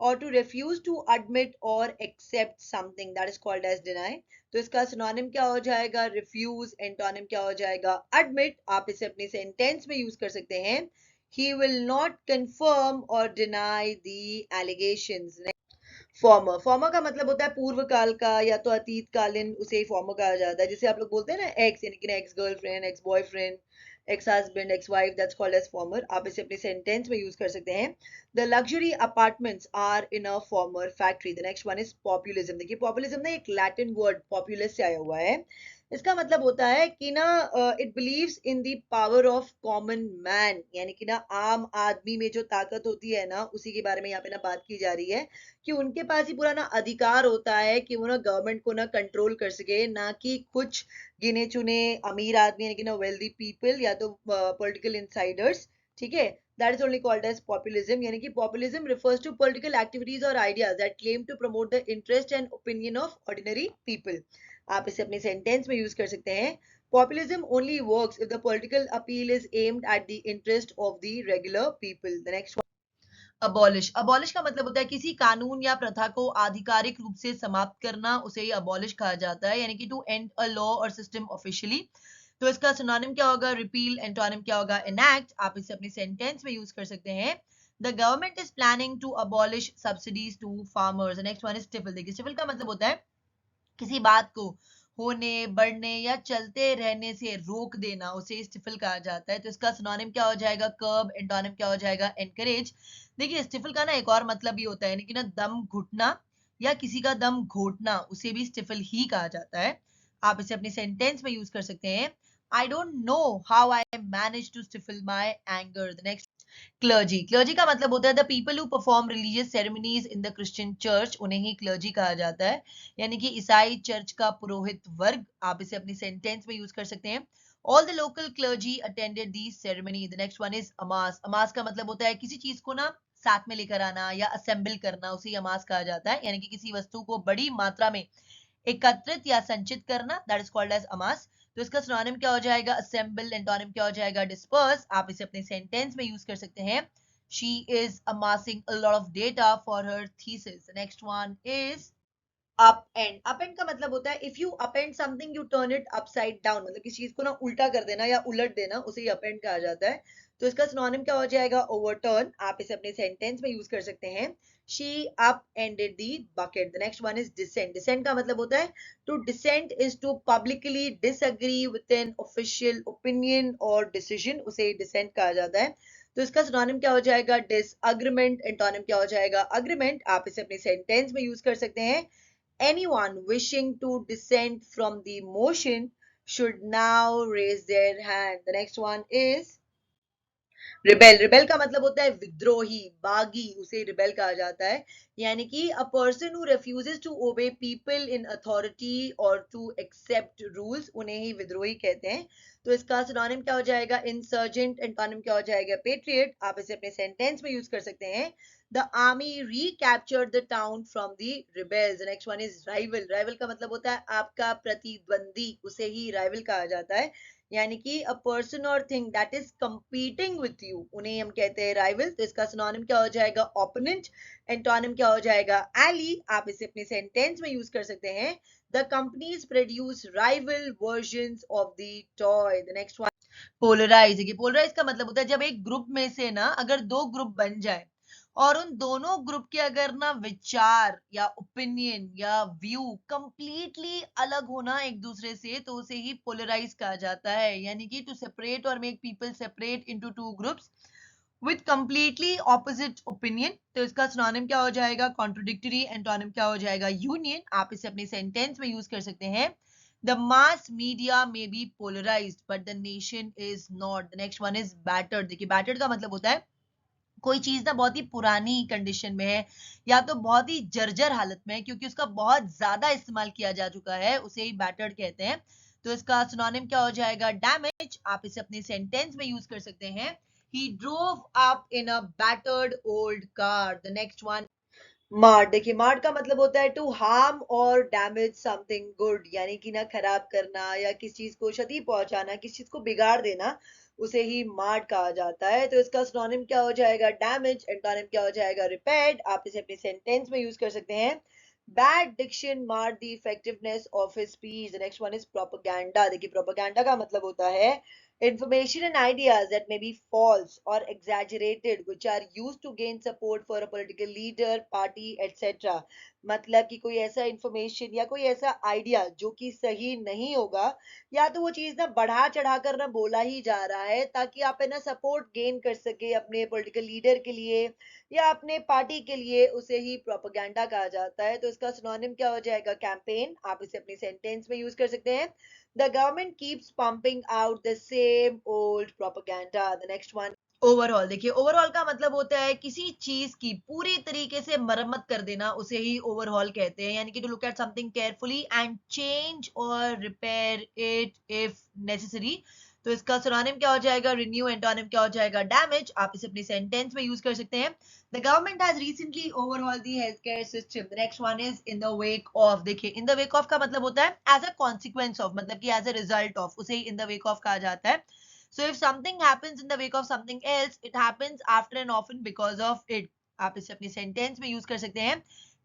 [SPEAKER 1] or to refuse to admit or accept something, that is called as deny. तो इसका सिनोनिम क्या हो जाएगा? refuse. एंटोनिम क्या हो जाएगा? admit. आप इसे अपनी सेंटेंस में यूज कर सकते हैं। he will not confirm or deny the allegations. Farmer. Farmer का मतलब होता है पूर्व काल का या तो अतीत कालीन, उसे ही फॉर्मर कहा जाता है। जैसे आप लोग बोलते हैं ना एक्स, यानी कि ex girlfriend, ex boyfriend, ex husband, ex wife, that's called as former. आप इसे अपने सेंटेंस में यूज कर सकते हैं। The luxury apartments are in a former factory. The next one is populism. देखिए पॉपुलिज्म ना एक लैटिन वर्ड पॉपुलस से आया हुआ है। इसका मतलब होता है कि ना it believes in the power of common man, यानी कि ना आम आदमी में जो ताकत होती है ना, उसी के बारे में यहाँ पे ना बात की जा रही है कि उनके पास ही पूरा ना अधिकार होता है कि वो ना गवर्नमेंट को ना कंट्रोल कर सके, ना कि कुछ गिने चुने अमीर आदमी, यानी कि ना वेल्दी पीपल या तो पॉलिटिकल इनसाइडर्स। ठीक है, that is only called as populism. यानी कि populism refers to political activities और ideas that claim to promote the interest and opinion of ordinary people. आप इसे अपने सेंटेंस में यूज कर सकते हैं। Populism only works if the political appeal is aimed at the interest of the regular people. The next one, abolish. Abolish का मतलब होता है किसी कानून या प्रथा को आधिकारिक रूप से समाप्त करना, उसे ही अबॉलिश कहा जाता है। यानी कि टू एंड अ लॉ और सिस्टम ऑफिशियली। तो इसका सिनोनिम क्या होगा? रिपील। एंटोनिम क्या होगा? इनैक्ट। आप इसे अपनी सेंटेंस में यूज कर सकते हैं। The government is planning to abolish subsidies to farmers. Next one is stifle. देखिए स्टिफल का मतलब होता है किसी बात को होने, बढ़ने या चलते रहने से रोक देना, उसे स्टिफल कहा जाता है। तो इसका सिनोनिम क्या हो जाएगा? कर्ब। एंटोनिम क्या हो जाएगा? एनकरेज। देखिए स्टिफल का ना एक और मतलब भी होता है, यानी कि ना दम घुटना या किसी का दम घोटना, उसे भी स्टिफल ही कहा जाता है। आप इसे अपनी सेंटेंस में यूज कर सकते हैं। I don't know how I manage to stifle my anger. The next, clergy. Clergy का मतलब होता है the people who perform religious ceremonies in the Christian church, उन्हें ही क्लर्जी कहा जाता है। यानी कि ईसाई चर्च का पुरोहित वर्ग। आप इसे अपनी सेंटेंस में यूज कर सकते हैं। All the local clergy attended the ceremony. The next one is amass. Amass का मतलब होता है किसी चीज को ना साथ में लेकर आना या असेंबल करना, उसे अमास कहा जाता है। यानी कि किसी वस्तु को बड़ी मात्रा में एकत्रित या संचित करना, दैट इज कॉल्ड एज अमास। तो इसका सिनोनिम क्या हो जाएगा? असेंबल। एंटोनिम क्या हो जाएगा? डिस्पर्स। आप इसे अपने सेंटेंस में यूज कर सकते हैं। She is amassing a lot of data for her thesis. The next one is upend. Upend का मतलब होता है if you upend something you turn it upside down, मतलब किसी चीज को ना उल्टा कर देना या उलट देना, उसे ही अपएंड कहा जाता है। तो इसका सिनोनिम क्या हो जाएगा? ओवरटर्न। आप इसे अपने सेंटेंस में यूज कर सकते हैं। She upended the bucket. The next one is dissent. Dissent का मतलब होता है to dissent is to publicly disagree with an official opinion or decision, उसे dissent कहा जाता है। तो इसका सिनोनिम क्या हो जाएगा? डिसएग्रीमेंट। एंटोनिम क्या हो जाएगा? अग्रीमेंट। आप इसे अपने सेंटेंस में यूज कर सकते हैं। Anyone wishing to dissent from the motion should now raise their hand. The next one is rebel. Rebel का मतलब होता है विद्रोही, बागी, उसे रिबेल कहा जाता है। यानी कि a person who refuses to obey people in authority or to accept rules, उन्हें ही विद्रोही कहते हैं। तो इसका सिनोनिम क्या हो जाएगा? इंसर्जेंट। एंटोनिम क्या हो जाएगा? पेट्रियट। आप इसे अपने सेंटेंस में यूज कर सकते हैं। The army recaptured the town from the rebels. The next one is rival. Rival का मतलब होता है आपका प्रतिद्वंदी, उसे ही rival कहा जाता है। यानी कि अ पर्सन और thing that is competing with you, उन्हें हम कहते हैं राइवल। तो इसका सिनोनिम क्या हो जाएगा? ओपोनेंट। एंटोनिम क्या हो जाएगा? एली। आप इसे अपने सेंटेंस में यूज कर सकते हैं। The companies produce rival versions of the toy. The next one, polarize. Polarize का मतलब होता है जब एक ग्रुप में से ना अगर दो ग्रुप बन जाए और उन दोनों ग्रुप के अगर ना विचार या ओपिनियन या व्यू कंप्लीटली अलग होना एक दूसरे से, तो उसे ही पोलराइज कहा जाता है। यानी कि टू सेपरेट और make people separate into two groups with completely opposite opinion, तो इसका सिनोनिम क्या हो जाएगा? कॉन्ट्रोडिक्टरी। एंटोनिम क्या हो जाएगा? यूनियन। आप इसे अपने सेंटेंस में यूज कर सकते हैं। द मास मीडिया में be polarized but the nation is not. The next one is battered. देखिए बैटर्ड का मतलब होता है कोई चीज ना बहुत ही पुरानी कंडीशन में है या तो बहुत ही जर्जर हालत में है, क्योंकि उसका बहुत ज्यादा इस्तेमाल किया जा चुका है, उसे ही बैटर्ड कहते हैं। तो इसका सिनोनिम क्या हो जाएगा? डैमेज। आप इसे अपने सेंटेंस में यूज कर सकते हैं। He drove up in a battered old car. The next one marred. देखिए मार्ड का मतलब होता है टू हार्म और डैमेज समथिंग गुड, यानी कि ना खराब करना या किसी चीज को क्षति पहुंचाना, किसी चीज को बिगाड़ देना, उसे ही मार्ड कहा जाता है। तो इसका सिनोनिम क्या हो जाएगा? डैमेज। एंटोनिम क्या हो जाएगा? रिपेयर्ड। आप इसे अपने सेंटेंस में यूज कर सकते हैं। Bad diction marred the effectiveness of his speech. The next one is propaganda. देखिए प्रोपेगेंडा का मतलब होता है information and ideas that may be false or exaggerated which are used to gain support for a political leader, party, etc. मतलब कि कोई ऐसा information या कोई ऐसा आइडिया जो कि सही नहीं होगा, या तो वो चीज ना बढ़ा चढ़ा कर ना बोला ही जा रहा है ताकि आप है ना सपोर्ट गेन कर सके अपने पॉलिटिकल लीडर के लिए या अपने पार्टी के लिए, उसे ही प्रोपेगेंडा कहा जाता है। तो इसका सिनोनिम क्या हो जाएगा? कैंपेन। आप इसे अपनी सेंटेंस में यूज कर सकते हैं। The government keeps pumping out the same old propaganda. The next one, overall. देखिए ओवरऑल का मतलब होता है किसी चीज की पूरी तरीके से मरम्मत कर देना, उसे ही ओवरऑल कहते हैं। यानी कि to look at something carefully and change or repair it if necessary. तो इसका सिनोनिम क्या हो जाएगा? रिन्यू। एंटोनिम क्या हो जाएगा? डैमेज। आप इसे अपनी सेंटेंस में यूज कर सकते हैं। The government has recently overhauled the healthcare system. The next one is in the wake of. देखिए in the wake of का मतलब होता है as a consequence of, मतलब कि as a result of, उसे in the wake of कहा जाता है। So if something happens in the wake of something else, it happens after and often because of it. आप इसे अपनी सेंटेंस में यूज कर सकते हैं।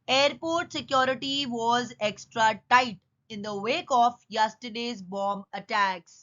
[SPEAKER 1] Airport security was extra tight in the wake of yesterday's bomb attacks.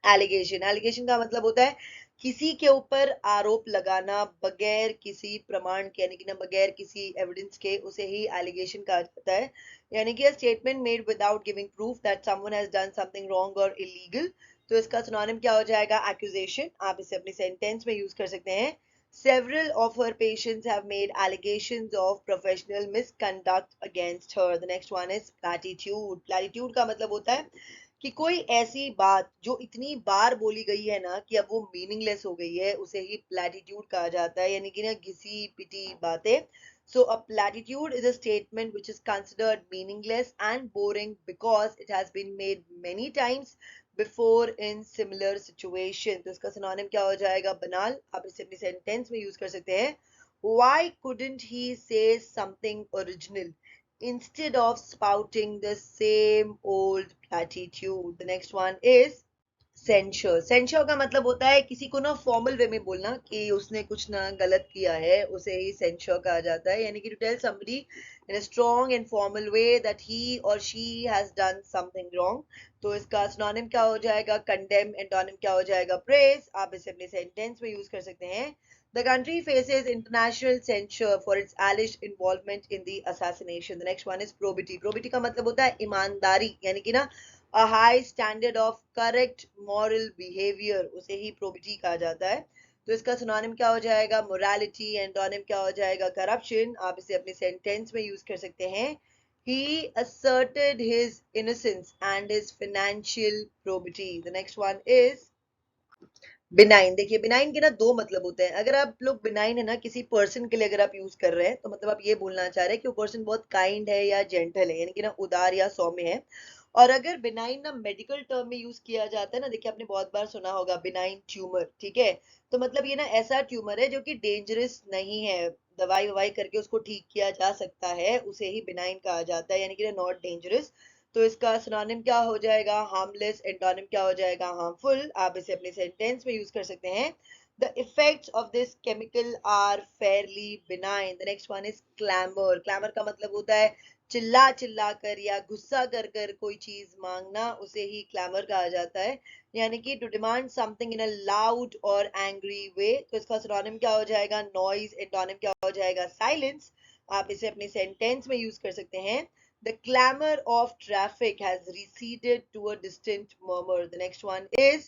[SPEAKER 1] Allegation. Allegation का मतलब होता है किसी के ऊपर आरोप लगाना बगैर किसी प्रमाण के, यानी कि ना बगैर किसी एविडेंस के, उसे ही एलिगेशन कहा जाता है। यानी कि statement made without giving proof that someone has done something wrong or illegal. तो इसका सिनोनिम क्या हो जाएगा? एक्यूजेशन। आप इसे अपनी सेंटेंस में यूज कर सकते हैं। Several of her patients have made allegations of professional misconduct against her. The next one is platitude. Platitude का मतलब होता है कि कोई ऐसी बात जो इतनी बार बोली गई है ना कि अब वो मीनिंगलेस हो गई है, उसे ही प्लेटिट्यूड कहा जाता है। यानी कि ना घिसी पिटी बातें। So a platitude is a statement which is considered meaningless and boring because it has been made many times before in similar situation. तो इसका सिनोनिम क्या हो जाएगा? बनाल। आप इसे अपनी सेंटेंस में यूज कर सकते हैं। Why couldn't he say something original instead of spouting the same old platitude? The next one is censure. Censure का मतलब होता है किसी को ना फॉर्मल वे में बोलना कि उसने कुछ ना गलत किया है, उसे ही सेंश्योर कहा जाता है। यानी कि to tell somebody in a strong and formal way that he और she has done something wrong. तो इसका सिनोनिम क्या हो जाएगा? कंडेम। एंटोनिम क्या हो जाएगा? प्रेज। आप इसे अपने सेंटेंस में यूज कर सकते हैं। The country faces international censure for its alleged involvement in the assassination. The next one is probity. Probity का मतलब होता है ईमानदारी, यानी कि ना a high standard of correct moral behavior, उसे ही probity कहा जाता है। तो इसका सिनोनिम क्या हो जाएगा? morality। एंटोनिम क्या हो जाएगा? corruption। आप इसे अपने सेंटेंस में यूज कर सकते हैं। he asserted his innocence and his financial probity. The next one is benign. देखिए बिनाइन के ना दो मतलब होते हैं। अगर आप लोग बिनाइन है ना किसी पर्सन के लिए अगर आप यूज कर रहे हैं, तो मतलब आप ये बोलना चाह रहे हैं कि वो पर्सन बहुत काइंड है या जेंटल है, यानी कि ना उदार या सौम्य है। और अगर बिनाइन ना मेडिकल टर्म में यूज किया जाता है ना, देखिए आपने बहुत बार सुना होगा बिनाइन ट्यूमर, ठीक है। तो मतलब ये ना ऐसा ट्यूमर है जो कि डेंजरस नहीं है, दवाई ववाई करके उसको ठीक किया जा सकता है, उसे ही बिनाइन कहा जाता है, यानी कि नॉट डेंजरस। तो इसका सिनोनिम क्या हो जाएगा? हार्मलेस। एंटोनिम क्या हो जाएगा? हार्मफुल। आप इसे अपने सेंटेंस में यूज कर सकते हैं। The effects of this chemical are fairly benign. The next one is clamor. Clamor का मतलब होता है चिल्ला चिल्ला कर या गुस्सा कर कर कोई चीज मांगना, उसे ही क्लैमर कहा जाता है। यानी कि to demand something in a loud or angry way. तो इसका सिनोनिम क्या हो जाएगा? नॉइज। एंटोनिम क्या हो जाएगा? साइलेंस। आप इसे अपने सेंटेंस में यूज कर सकते हैं। The clamor of traffic has receded to a distant murmur. The next one is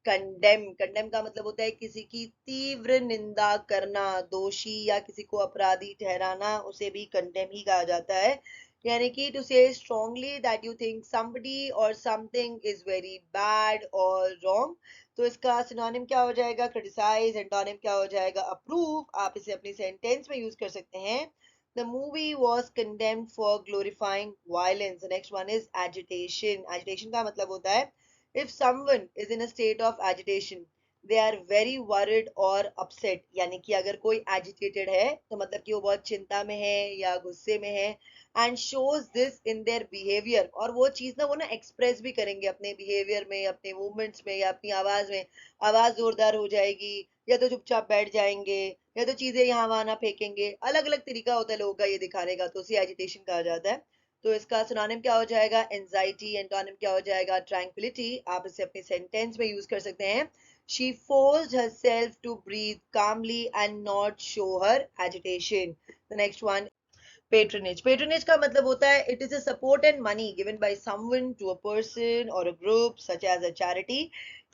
[SPEAKER 1] condemn. Condemn का मतलब होता है किसी की तीव्र निंदा करना, दोषी या किसी को अपराधी ठहराना, उसे भी condemn ही कहा जाता है। यानी कि to say strongly that you think somebody or something is very bad or wrong. तो इसका सिनोनिम क्या हो जाएगा? criticize. एंटोनिम क्या हो जाएगा? approve. आप इसे अपनी सेंटेंस में यूज कर सकते हैं। The movie was condemned for glorifying violence. The next one is agitation. Agitation का मतलब होता है if someone is in a state of agitation, they are very worried or upset. यानी कि अगर कोई agitated है तो मतलब कि वो बहुत चिंता में है या गुस्से में है, and shows this in their behavior. और वो चीज ना वो ना एक्सप्रेस भी करेंगे अपने बिहेवियर में, अपने मूवमेंट्स में या अपनी आवाज में। आवाज जोरदार हो जाएगी, या तो चुपचाप बैठ जाएंगे, या तो चीजें यहाँ वहां ना फेंकेंगे। अलग अलग तरीका होता है लोगों का ये दिखाने का, तो उसे एजिटेशन कहा जाता है। तो इसका सिनोनिम क्या हो जाएगा? एंजाइटी। एंटोनिम क्या हो जाएगा? ट्रैंक्विलिटी। आप इसे अपने सेंटेंस में यूज कर सकते हैं। She forced herself to breathe calmly and not show her agitation. The next one, patronage. Patronage का मतलब होता है it is a support and money given by someone to a person or a group such as a charity.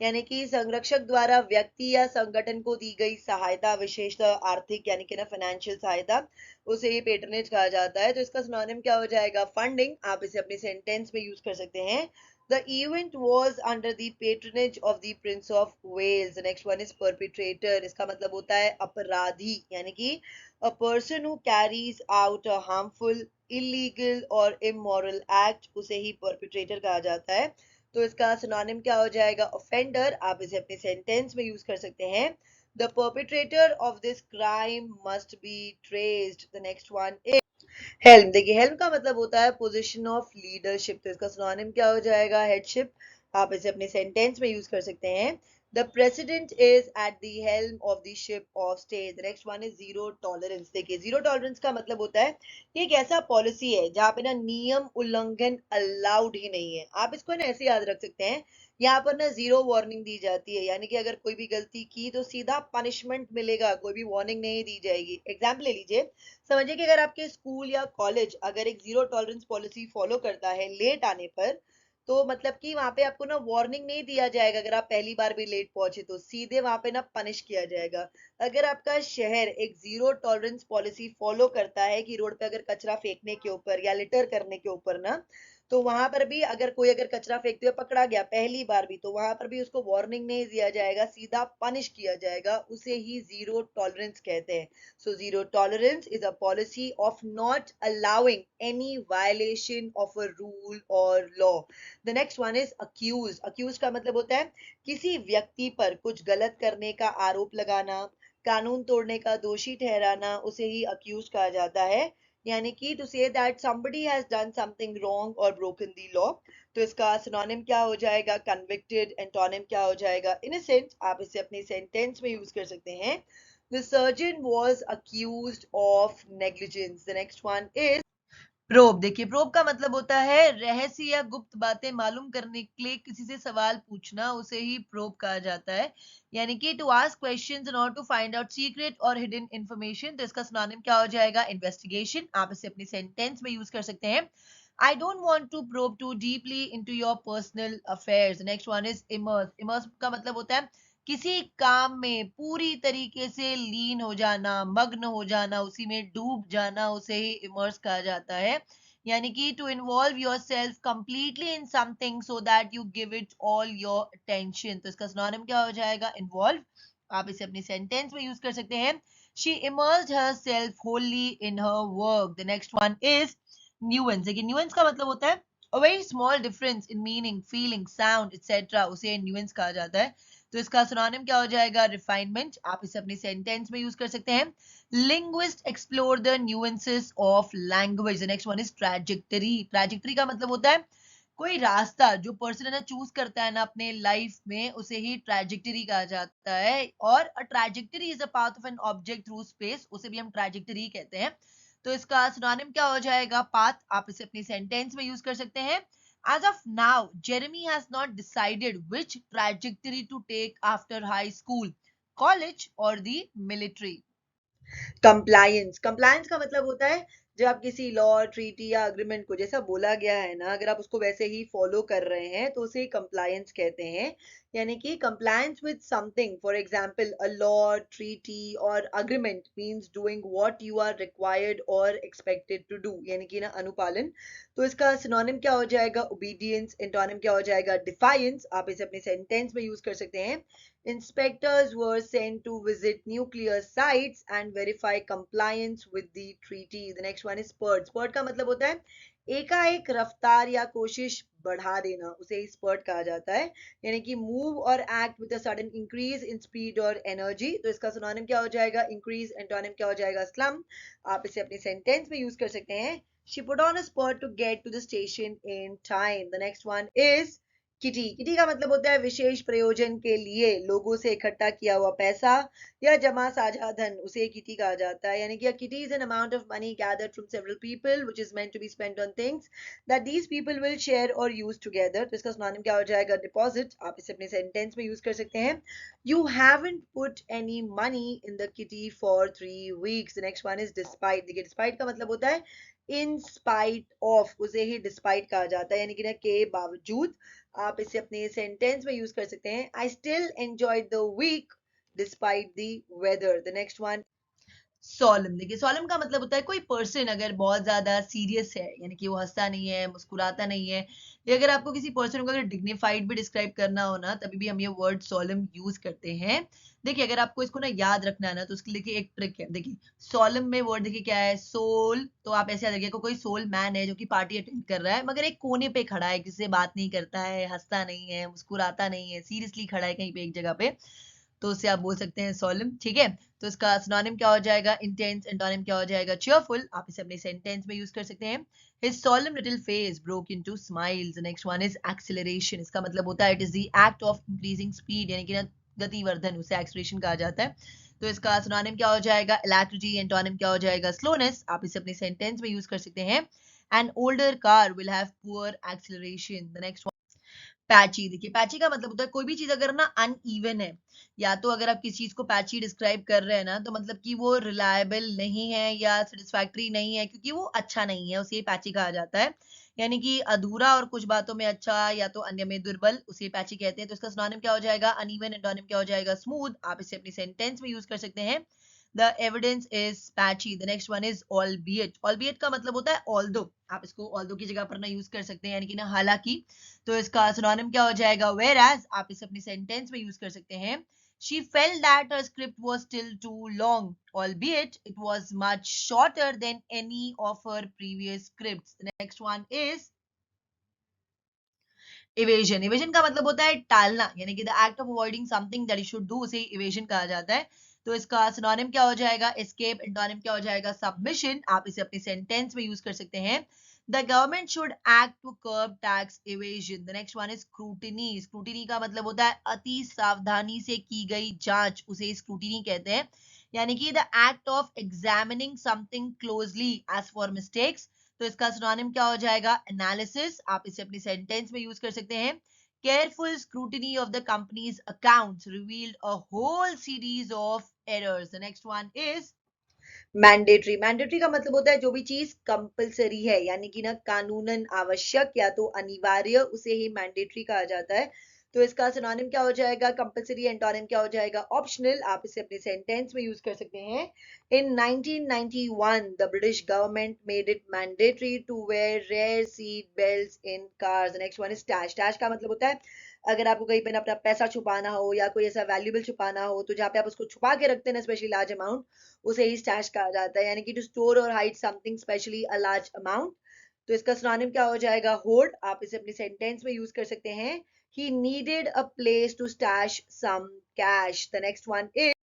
[SPEAKER 1] यानी कि संरक्षक द्वारा व्यक्ति या संगठन को दी गई सहायता, विशेषतः आर्थिक यानी कि ना फाइनेंशियल सहायता, उसे ही पेट्रोनेज कहा जाता है। तो इसका सिनोनिम क्या हो जाएगा? फंडिंग। आप इसे अपने सेंटेंस में यूज कर सकते हैं। The event was under the patronage of the Prince of Wales. The next one is perpetrator. इसका मतलब होता है अपराधी, यानी कि a person who carries out a harmful, illegal or immoral act, उसे ही perpetrator कहा जाता है। तो इसका सिनोनिम क्या हो जाएगा? offender। आप इसे अपने सेंटेंस में यूज कर सकते हैं। The perpetrator of this crime must be traced. The next one is helm. देखिए हेल्म का मतलब होता है पोजीशन ऑफ लीडरशिप। तो इसका सिनोनिम क्या हो जाएगा? हेडशिप। आप इसे अपने सेंटेंस में यूज कर सकते हैं। The president is at the helm of the ship of state. The next one is zero tolerance. देखिए जीरो टॉलरेंस का मतलब होता है कि एक ऐसा पॉलिसी है जहां पे ना नियम उल्लंघन अलाउड ही नहीं है। आप इसको ना ऐसे याद रख सकते हैं, यहाँ पर ना जीरो वार्निंग दी जाती है, यानी कि अगर कोई भी गलती की तो सीधा पनिशमेंट मिलेगा, कोई भी वार्निंग नहीं दी जाएगी। एग्जाम्पल ले लीजिए, समझिए कि अगर आपके स्कूल या कॉलेज अगर एक जीरो टॉलरेंस पॉलिसी फॉलो करता है लेट आने पर, तो मतलब कि वहां पे आपको ना वार्निंग नहीं दिया जाएगा। अगर आप पहली बार भी लेट पहुंचे तो सीधे वहां पे ना पनिश किया जाएगा। अगर आपका शहर एक जीरो टॉलरेंस पॉलिसी फॉलो करता है कि रोड पे अगर कचरा फेंकने के ऊपर या लिटर करने के ऊपर ना, तो वहां पर भी अगर कोई अगर कचरा फेंकते हुए पकड़ा गया पहली बार भी, तो वहां पर भी उसको वार्निंग नहीं दिया जाएगा, सीधा पनिश किया जाएगा। उसे ही जीरो टॉलरेंस कहते हैं। So zero tolerance is a policy of not allowing any violation of a rule or law. The next one is accused. Accused का मतलब होता है किसी व्यक्ति पर कुछ गलत करने का आरोप लगाना, कानून तोड़ने का दोषी ठहराना, उसे ही accused कहा जाता है। यानी कि to say that somebody has done something wrong or broken the law. तो इसका सिनोनिम क्या हो जाएगा? convicted. एंटोनिम क्या हो जाएगा? innocent. आप इसे अपनी सेंटेंस में यूज कर सकते हैं। The surgeon was accused of negligence. The next one is probe. देखिए प्रोब का मतलब होता है रहस्य या गुप्त बातें मालूम करने के लिए किसी से सवाल पूछना, उसे ही प्रोब कहा जाता है। यानी कि to ask questions in order to find out secret or hidden information. तो इसका सिनोनिम क्या हो जाएगा? इन्वेस्टिगेशन। आप इसे अपनी सेंटेंस में यूज कर सकते हैं। I don't want to probe too deeply into your personal affairs. The next one is immerse. Immerse का मतलब होता है किसी काम में पूरी तरीके से लीन हो जाना, मग्न हो जाना, उसी में डूब जाना, उसे ही इमर्स कहा जाता है। यानी कि to involve yourself completely in something so that you give it all your attention. तो इसका सिनोनिम क्या हो जाएगा? इन्वॉल्व। आप इसे अपनी सेंटेंस में यूज कर सकते हैं। She immersed herself wholly in her work. The next one is nuance। देखिए nuance का मतलब होता है a very small difference in meaning, feeling, sound, etc. उसे nuance कहा जाता है। तो इसका सिनोनिम क्या हो जाएगा? रिफाइनमेंट। आप इसे अपनी सेंटेंस में यूज कर सकते हैं। Linguist explore the nuances of language. The next one is trajectory. Trajectory का मतलब होता है कोई रास्ता जो पर्सन है ना चूज करता है ना अपने लाइफ में, उसे ही ट्रैजेक्टरी कहा जाता है। और a trajectory is a path of an object through space, उसे भी हम ट्रैजेक्टरी कहते हैं। तो इसका सिनोनिम क्या हो जाएगा? पाथ। आप इसे अपनी सेंटेंस में यूज कर सकते हैं। As of now Jeremy has not decided which trajectory to take after high school, college or the military. Compliance, compliance का मतलब होता है जब आप किसी लॉ, ट्रीटी या अग्रीमेंट को जैसा बोला गया है ना, अगर आप उसको वैसे ही फॉलो कर रहे हैं तो उसे कंप्लायंस कहते हैं। यानी कि compliance with something, for example a law, treaty और agreement means doing what you are required और एक्सपेक्टेड टू डू, यानी कि ना अनुपालन। तो इसका सिनोनिम क्या हो जाएगा? ओबीडियंस। एंटोनिम क्या हो जाएगा? डिफायंस। आप इसे अपने सेंटेंस में यूज कर सकते हैं। Inspectors were sent to visit nuclear sites and verify compliance with the treaty. The next one is spurt. Spurt का मतलब होता है एकाएक रफ्तार या कोशिश बढ़ा देना, उसे ही स्पर्ट कहा जाता है। यानी कि मूव और act with a sudden increase in speed और एनर्जी। तो इसका सिनोनिम क्या हो जाएगा? इंक्रीज। एंटोनिम क्या हो जाएगा? स्लम। आप इसे अपने सेंटेंस में यूज कर सकते हैं। She put on a spurt to get to the station in time. The next one is kitty. Kitty का मतलब होता है विशेष प्रयोजन के लिए लोगों से इकट्ठा किया हुआ पैसा या जमा साझा धन, उसे किटी कहा जाता है। यानी कि kitty is an amount of money gathered from several people which is meant to be spent on things that these people will share or use together. तो इसका सिनोनिम क्या हो जाएगा? डिपॉजिट। आप इसे अपने सेंटेंस में यूज कर सकते हैं। You haven't put any money in the kitty for 3 weeks। The next one is despite. देखिए डिस्पाइट का मतलब होता है इन स्पाइट ऑफ, उसे ही डिस्पाइट कहा जाता है, यानी कि ना के बावजूद। आप इसे अपने सेंटेंस में यूज कर सकते हैं। I still enjoyed the week despite the weather. The next one solemn. देखिए सोलम का मतलब होता है कोई पर्सन अगर बहुत ज्यादा सीरियस है, यानी कि वो हंसता नहीं है, मुस्कुराता नहीं है, या अगर आपको किसी पर्सन को अगर डिग्निफाइड भी डिस्क्राइब करना हो ना, तभी भी हम ये वर्ड सोलम यूज करते हैं। देखिए अगर आपको इसको ना याद रखना है ना, तो उसके लिए एक ट्रिक है। देखिए सोलम में वर्ड देखिए क्या है? सोल। तो आप ऐसे याद रखिए कोई सोल मैन है जो कि पार्टी अटेंड कर रहा है, मगर एक कोने पे खड़ा है, किसी से बात नहीं करता है, हंसता नहीं है, मुस्कुराता नहीं है, सीरियसली खड़ा है कहीं पे एक जगह पे, तो उसे आप बोल सकते हैं सोलम। ठीक है, तो इसका सिनोनिम क्या हो जाएगा? इंटेंस। एंटोनिम क्या हो जाएगा? चीयरफुल। आप इसे अपने सेंटेंस में यूज कर सकते हैं। His solemn little face broke into smiles. The next one is acceleration. इसका मतलब होता है it is the act of increasing speed, यानी कि ना गतिवर्धन, उसे acceleration कहा जाता है। तो इसका सिनोनिम क्या हो जाएगा? alacrity। एंटोनिम क्या हो जाएगा? slowness। आप इसे अपने सेंटेंस में यूज कर सकते हैं। An older car will have poor acceleration. The next patchy. देखिए पैची का मतलब होता है कोई भी चीज अगर ना अनइवन है, या तो अगर आप किसी चीज को पैची डिस्क्राइब कर रहे हैं ना, तो मतलब कि वो रिलायबल नहीं है या सेटिस्फैक्टरी नहीं है, क्योंकि वो अच्छा नहीं है, उसे पैची कहा जाता है। यानी कि अधूरा और कुछ बातों में अच्छा या तो अन्य में दुर्बल, उसे पैची कहते हैं। तो इसका सिनोनिम क्या हो जाएगा? अनइवन। एंटोनिम क्या हो जाएगा? स्मूथ। आप इसे अपनी सेंटेंस में यूज कर सकते हैं। The evidence is patchy. The next one is albeit. Albeit का मतलब होता है although। आप इसको although की जगह पर ना यूज कर सकते हैं, यानी कि ना हालांकि। तो इसका सिनोनिम क्या हो जाएगा? whereas। आप इसे अपनी सेंटेंस में यूज कर सकते हैं। She felt that her script was still too long, albeit it was much shorter than any of her previous scripts. The next one is evasion. Evasion का मतलब होता है टालना, यानी कि the act of avoiding something that you should do, उसे evasion कहा जाता है। तो इसका सिनोनिम क्या हो जाएगा? एस्केप। एंटोनिम क्या हो जाएगा? सबमिशन। आप इसे अपने सेंटेंस में यूज कर सकते हैं। The government should act to curb tax evasion. The next one is scrutiny. Scrutiny का मतलब होता है अति सावधानी से की गई जांच, उसे स्क्रूटिनी कहते हैं। यानी कि the act of examining something closely as for mistakes. तो इसका सिनोनिम क्या हो जाएगा? एनालिसिस। आप इसे अपनी सेंटेंस में यूज कर सकते हैं। Careful scrutiny of the companies accounts revealed a whole series of errors. The next one is mandatory. Mandatory का मतलब होता है जो भी चीज कंपलसरी है, यानी कि ना कानूनन आवश्यक या तो अनिवार्य, उसे ही मैंडेटरी कहा जाता है। तो इसका सिनोनिम क्या हो जाएगा? कंपलसरी। एंटोनिम क्या हो जाएगा? ऑप्शनल। आप इसे अपने सेंटेंस में यूज कर सकते हैं। In 1991, the British government made it mandatory to wear rear seat belts in cars. The next one is stash. Stash का मतलब होता है अगर आपको कहीं पे ना अपना पैसा छुपाना हो या कोई ऐसा वैल्यूबल छुपाना हो, तो जहाँ पे आप उसको छुपा के रखते हैं ना स्पेशली लार्ज अमाउंट, उसे ही स्टैश कहा जाता है। यानी कि टू स्टोर और hide something specially a large amount. तो इसका सिनोनिम क्या हो जाएगा? होर्ड। आप इसे अपनी सेंटेंस में यूज कर सकते हैं। He needed a place to stash some cash. The next one is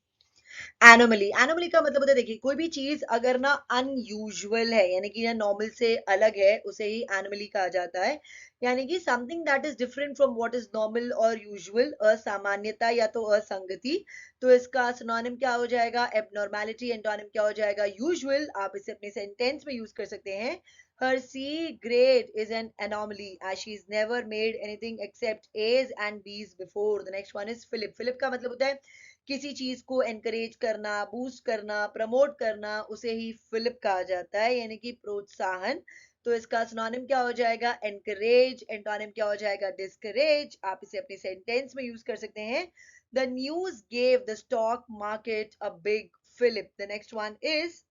[SPEAKER 1] anomaly, anomaly का मतलब होता है, देखिए कोई भी चीज अगर ना अनयूजुअल है यानी कि ना नॉर्मल से अलग है, उसे ही एनोमली कहा जाता है। यानी कि something that is different from what is normal और यूजुअल, असामान्यता या तो असंगति। तो इसका सिनोनिम क्या हो जाएगा? एबनॉर्मेलिटी। एंटोनिम क्या हो जाएगा? यूजुअल। आप इसे अपने सेंटेंस में यूज कर सकते हैं। Her C grade is an anomaly as she's never made anything except A's and B's before. The next one is Philip. Philip का मतलब होता है किसी चीज को एनकरेज करना, बूस्ट करना, प्रमोट करना, उसे ही फिलिप कहा जाता है, यानी कि प्रोत्साहन। तो इसका सिनोनिम क्या हो जाएगा? एनकरेज। एंटोनिम क्या हो जाएगा? डिस्करेज। आप इसे अपने सेंटेंस में यूज कर सकते हैं। The news gave the stock market a big fillip. The next one is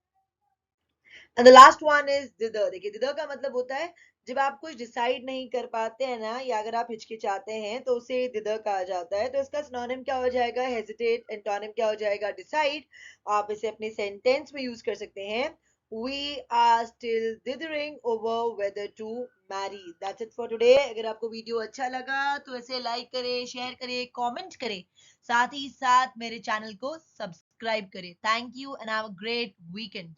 [SPEAKER 1] and the last one is dither. देखिए दिदर का मतलब होता है जब आप कुछ डिसाइड नहीं कर पाते हैं ना, या अगर आप हिचकिचाते हैं तो उसे दिदर कहा जाता है। तो इसका सिनोनिम क्या हो जाएगा? हेजिटेट। एंटोनिम क्या हो जाएगा? डिसाइड। आप इसे अपने सेंटेंस में यूज कर सकते हैं। We are still dithering over whether to marry. That's it for today. अगर आपको वीडियो अच्छा लगा तो इसे लाइक करें, शेयर करें, कमेंट करें, साथ ही साथ मेरे चैनल को सब्सक्राइब करें। Thank you and have a great weekend.